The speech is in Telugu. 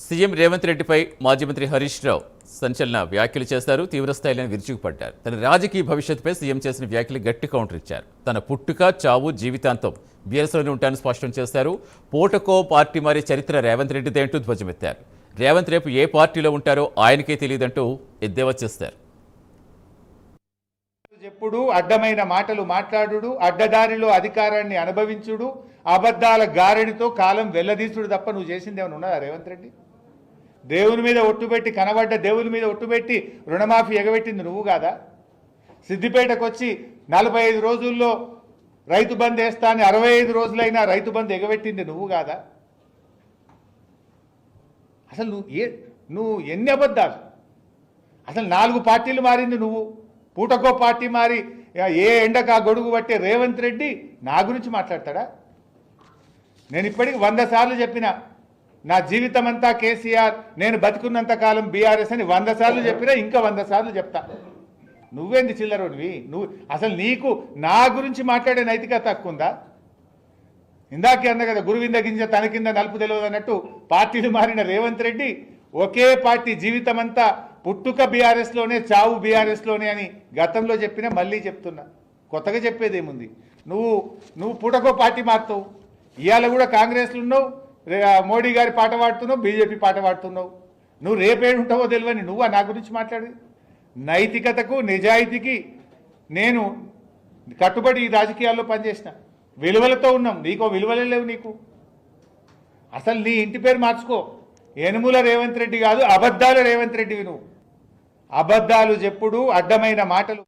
సీఎం రేవంత్ రెడ్డిపై మాజీ మంత్రి హరీష్ రావు సంచలన వ్యాఖ్యలు చేశారు. తీవ్రస్థాయిలో విరుచుకుపడ్డారు. తన రాజకీయ భవిష్యత్తుపై సీఎం చేసిన వ్యాఖ్యలు గట్టి కౌంటర్ ఇచ్చారు. తన పుట్టుక చావు జీవితాంతం బీఆర్ఎస్లోనే ఉంటానని స్పష్టం చేశారు. పూటకో పార్టీ మారే చరిత్ర రేవంత్ రెడ్డిదేంటూ ధ్వజమెత్తారు. రేవంత్ రేపు ఏ పార్టీలో ఉంటారో ఆయనకే తెలియదంటూ ఎద్దేవా చేస్తారు. ఎప్పుడు అడ్డమైన మాటలు మాట్లాడుడు, అడ్డదారిలో అధికారాన్ని అనుభవించుడు, అబద్ధాల గారెడితో కాలం వెల్లదీసుడు తప్ప నువ్వు చేసింది ఏమైనా ఉన్నదా రేవంత్ రెడ్డి? దేవుని మీద ఒట్టుపెట్టి కనబడ్డ దేవుని మీద ఒట్టుపెట్టి రుణమాఫీ ఎగబెట్టింది నువ్వు కాదా? సిద్దిపేటకు వచ్చి 45 రోజుల్లో రైతు బంద్ వేస్తా అని 65 రోజులైనా రైతు బంద్ ఎగబెట్టింది నువ్వు కాదా? అసలు నువ్వు ఎన్ని అబద్ధాలు? అసలు 4 పార్టీలు మారింది నువ్వు. పూటకో పార్టీ మారి ఏ ఎండకు ఆ గొడుగు పట్టే రేవంత్ రెడ్డి నా గురించి మాట్లాడతాడా? నేను ఇప్పటికి 100 సార్లు చెప్పిన, నా జీవితం అంతా కేసీఆర్, నేను బతికున్నంత కాలం బీఆర్ఎస్ అని 100 సార్లు చెప్పినా, ఇంకా 100 సార్లు చెప్తా. నువ్వేంది చిల్లరోడివి? నువ్వు అసలు నీకు నా గురించి మాట్లాడే నైతికత తక్కువ ఉందా? ఇందాకే అన్న కదా, గురువింద గింజ తన కింద నలుపు తెలియదు అన్నట్టు పార్టీలు మారిన రేవంత్ రెడ్డి ఒకే పార్టీ జీవితం అంతా పుట్టుక బీఆర్ఎస్లోనే, చావు బీఆర్ఎస్లోనే అని గతంలో చెప్పినా మళ్ళీ చెప్తున్నా. కొత్తగా చెప్పేదేముంది? నువ్వు పూటకో పార్టీ మారుతావు. ఇవాళ కూడా కాంగ్రెస్లో ఉన్నావు, మోడీ గారి పాట పాడుతున్నావు, బీజేపీ పాట పాడుతున్నావు. నువ్వు రేపేడుంటావో తెలియని నువ్వు నా గురించి మాట్లాడేది? నైతికతకు నిజాయితీకి నేను కట్టుబడి ఈ రాజకీయాల్లో పనిచేసిన, విలువలతో ఉన్నాం. నీకో విలువలే లేవు నీకు. అసలు నీ ఇంటి పేరు మార్చుకో. యనుమల రేవంత్ రెడ్డి కాదు, అబద్ధాల రేవంత్ రెడ్డివి నువ్వు. అబద్ధాలు చెప్పుడు, అడ్డమైన మాటలు.